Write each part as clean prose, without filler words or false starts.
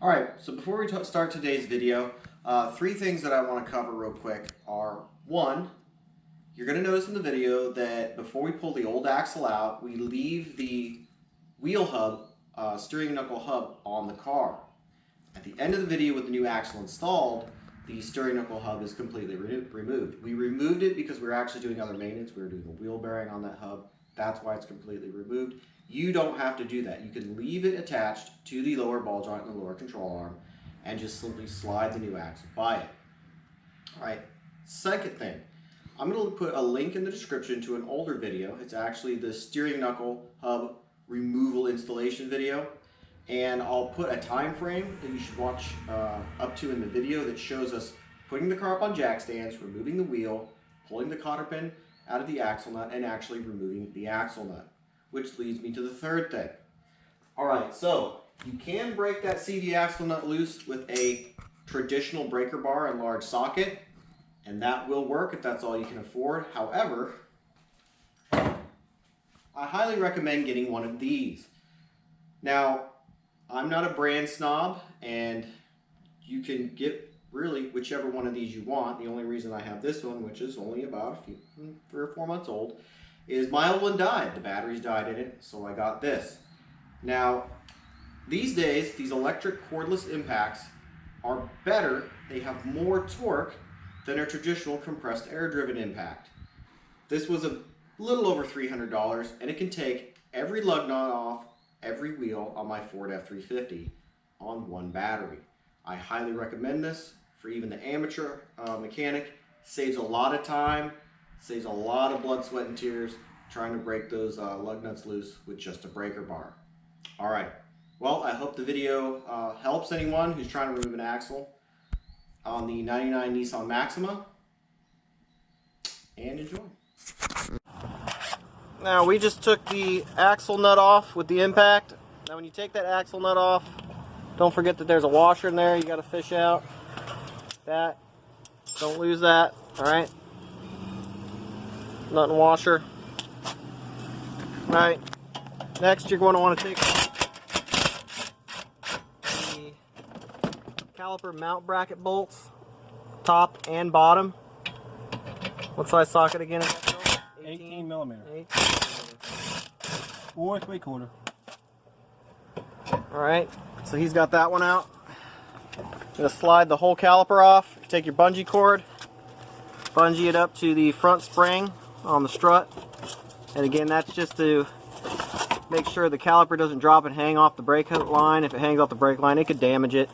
Alright, so before we start today's video, three things that I want to cover real quick are, one, you're going to notice in the video that before we pull the old axle out, we leave the wheel hub, steering knuckle hub on the car. At the end of the video with the new axle installed, the steering knuckle hub is completely removed. We removed it because we were actually doing other maintenance. We were doing a wheel bearing on that hub. That's why it's completely removed. You don't have to do that. You can leave it attached to the lower ball joint and the lower control arm and just simply slide the new axle by it. Alright, second thing, I'm going to put a link in the description to an older video. It's actually the steering knuckle hub removal installation video. And I'll put a time frame that you should watch up to in the video that shows us putting the car up on jack stands, removing the wheel, pulling the cotter pin out of the axle nut, and actually removing the axle nut. Which leads me to the third thing. Alright, so you can break that CV axle nut loose with a traditional breaker bar and large socket, and that will work if that's all you can afford. However, I highly recommend getting one of these. Now, I'm not a brand snob, and you can get really whichever one of these you want. The only reason I have this one, which is only about 3 or 4 months old, is my old one died. The batteries died in it, so I got this. Now, these days, these electric cordless impacts are better. They have more torque than a traditional compressed air-driven impact. This was a little over $300, and it can take every lug nut off every wheel on my Ford F-350 on one battery. I highly recommend this for even the amateur mechanic. Saves a lot of time, saves a lot of blood, sweat, and tears trying to break those lug nuts loose with just a breaker bar. Alright, well, I hope the video helps anyone who's trying to remove an axle on the '99 Nissan Maxima, and enjoy. Now, we just took the axle nut off with the impact. Now, when you take that axle nut off, don't forget that there's a washer in there you got to fish out. That, don't lose that, alright? Nut and washer. Alright, next you're going to want to take the caliper mount bracket bolts, top and bottom. What size socket again is that? 18 millimeter. Or 3/4. Alright, so he's got that one out. Gonna slide the whole caliper off. Take your bungee cord, bungee it up to the front spring on the strut. And again, that's just to make sure the caliper doesn't drop and hang off the brake line. If it hangs off the brake line, it could damage it.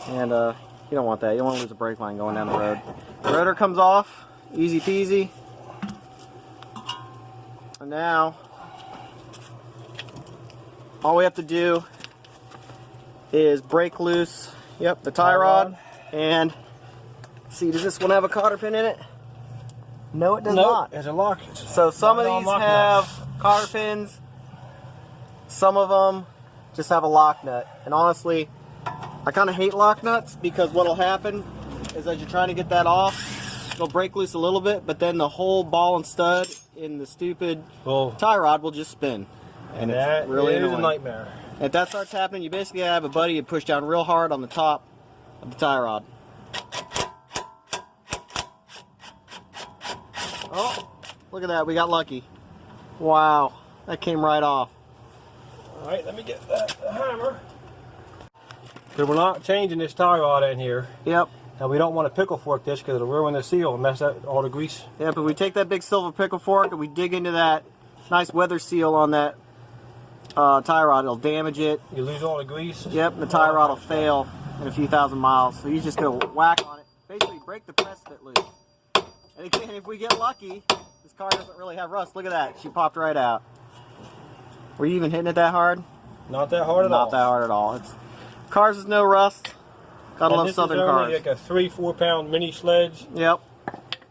And you don't want that. You don't want to lose a brake line going down the road. The rotor comes off, easy peasy. And now, all we have to do is break loose, yep, the tie rod. And see, does this one have a cotter pin in it? No, it does not. There's a lock. So some of these have cotter pins, some of them just have a lock nut. And honestly, I kind of hate lock nuts because what'll happen is as you're trying to get that off, they'll break loose a little bit, but then the whole ball and stud in the stupid tie rod will just spin. And it's really annoying. A nightmare. If that starts happening, you basically have a buddy you push down real hard on the top of the tie rod. Oh, look at that, we got lucky. Wow, that came right off. Alright, let me get that hammer. Because we're not changing this tie rod in here. Yep. Now we don't want to pickle fork this because it'll ruin the seal and mess up all the grease. Yep, if we take that big silver pickle fork and we dig into that nice weather seal on that tie rod, it'll damage it. You lose all the grease. Yep, and the tie rod will fail in a few thousand miles. So you just go whack on it. Basically break the press fit loose. And again, if we get lucky, this car doesn't really have rust. Look at that, she popped right out. Were you even hitting it that hard? Not that hard at all. Not that hard at all. Cars with no rust. Gotta love Southern cars. This is only like a 3-4 pound mini sledge. Yep.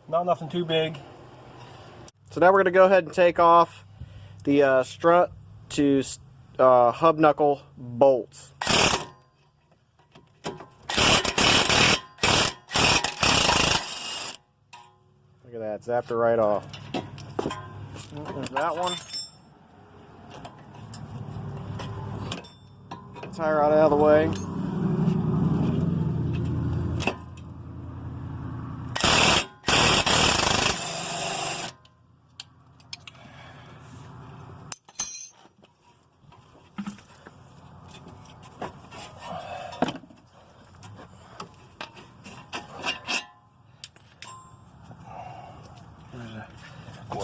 Not nothing too big. So now we're gonna go ahead and take off the strut to hub knuckle bolts. Look at that, zapped it right off. There's that one. Tie rod out of the way.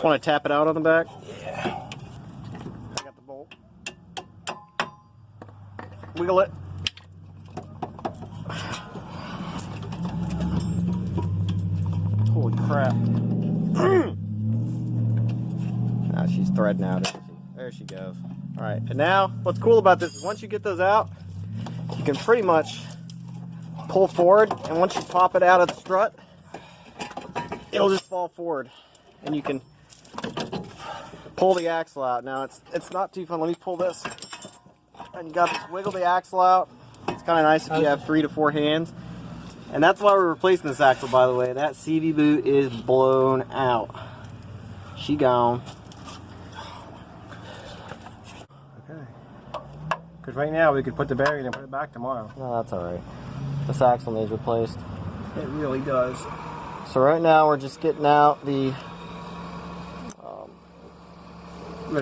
Just want to tap it out on the back? Yeah. I got the bolt. Wiggle it. Holy crap. Ah, she's threading out, isn't she? There she goes. Alright, and now what's cool about this is once you get those out, you can pretty much pull forward, and once you pop it out of the strut, it'll just fall forward. And you can pull the axle out. Now it's not too fun. Let me pull this. And you got to wiggle the axle out. It's kind of nice if you have 3 to 4 hands. And that's why we're replacing this axle, by the way. That CV boot is blown out. She gone. Okay. Because right now we could put the bearing and put it back tomorrow. No, that's alright. This axle needs replaced. It really does. So right now we're just getting out the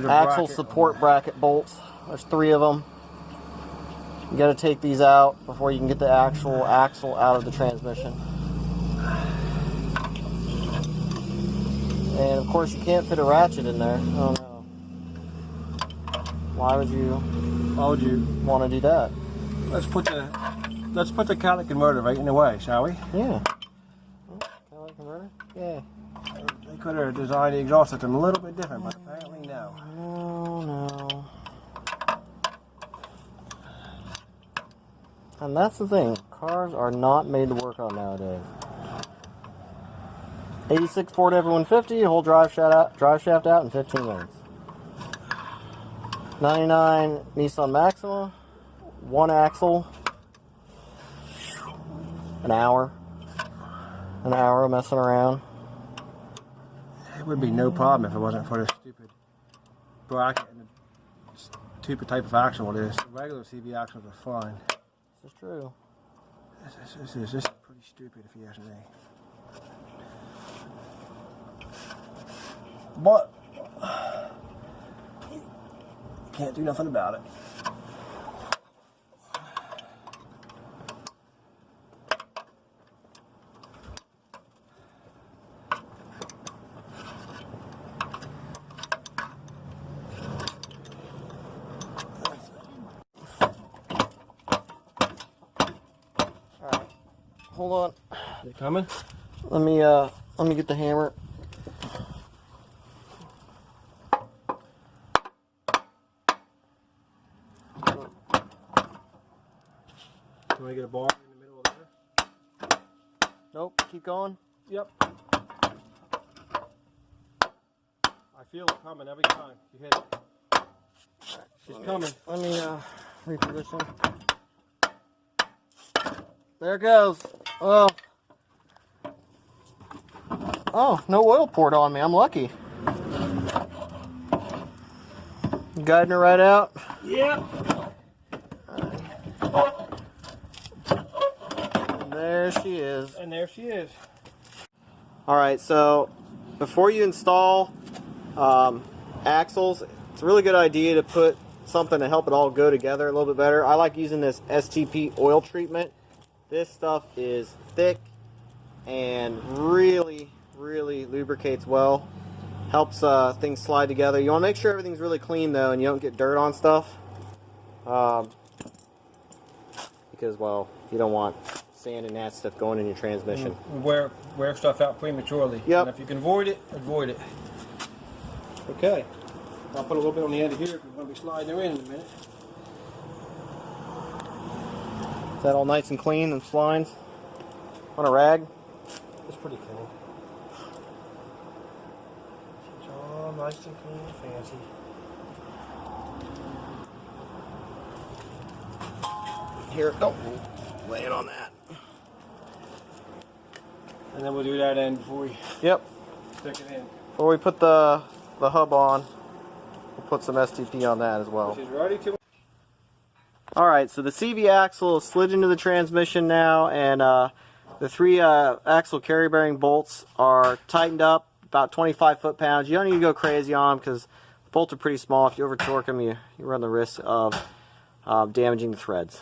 axle support bracket bolts. There's 3 of them. You got to take these out before you can get the actual axle out of the transmission. And of course you can't fit a ratchet in there. Oh no. Why would you want to do that? Let's put the catalytic converter right in the way, shall we? Yeah. Oh, catalytic converter? Yeah. They could have designed the exhaust system a little bit different, but apparently no. No. And that's the thing. Cars are not made to work on nowadays. 86 Ford F-150, whole drive shaft out in 15 minutes. 99 Nissan Maxima, 1 axle, an hour of messing around. It would be no problem if it wasn't for the stupid bracket and the stupid type of axle it is. The regular CV axles are fine. This is true. This is pretty stupid if you ask me. But you can't do nothing about it. Hold on. Is it coming? Let me get the hammer. Do you want to get a bar in the middle of there? Nope, keep going. Yep. I feel it coming every time you hit it. She's coming. Let me reposition. There it goes. Oh. Oh, no oil poured on me. I'm lucky. Guiding her right out. Yep. And there she is. And there she is. Alright, so before you install axles, it's a really good idea to put something to help it all go together a little bit better. I like using this STP oil treatment. This stuff is thick and really lubricates well. Helps things slide together. You want to make sure everything's really clean though and you don't get dirt on stuff. Because, well, you don't want sand and that stuff going in your transmission. Wear stuff out prematurely. Yep. And if you can avoid it, avoid it. Okay. I'll put a little bit on the end of here because we're going to be sliding her in a minute. Is that all nice and clean and splines on a rag? It's pretty clean. It's all nice and clean and fancy. Here, oh, lay it on that. And then we'll do that end before we Yep. stick it in. Before we put the hub on, we'll put some STP on that as well. She's ready to. Alright, so the CV axle is slid into the transmission now, and the 3 axle carry bearing bolts are tightened up, about 25 foot-pounds. You don't need to go crazy on them because the bolts are pretty small. If you over torque them, you run the risk of damaging the threads.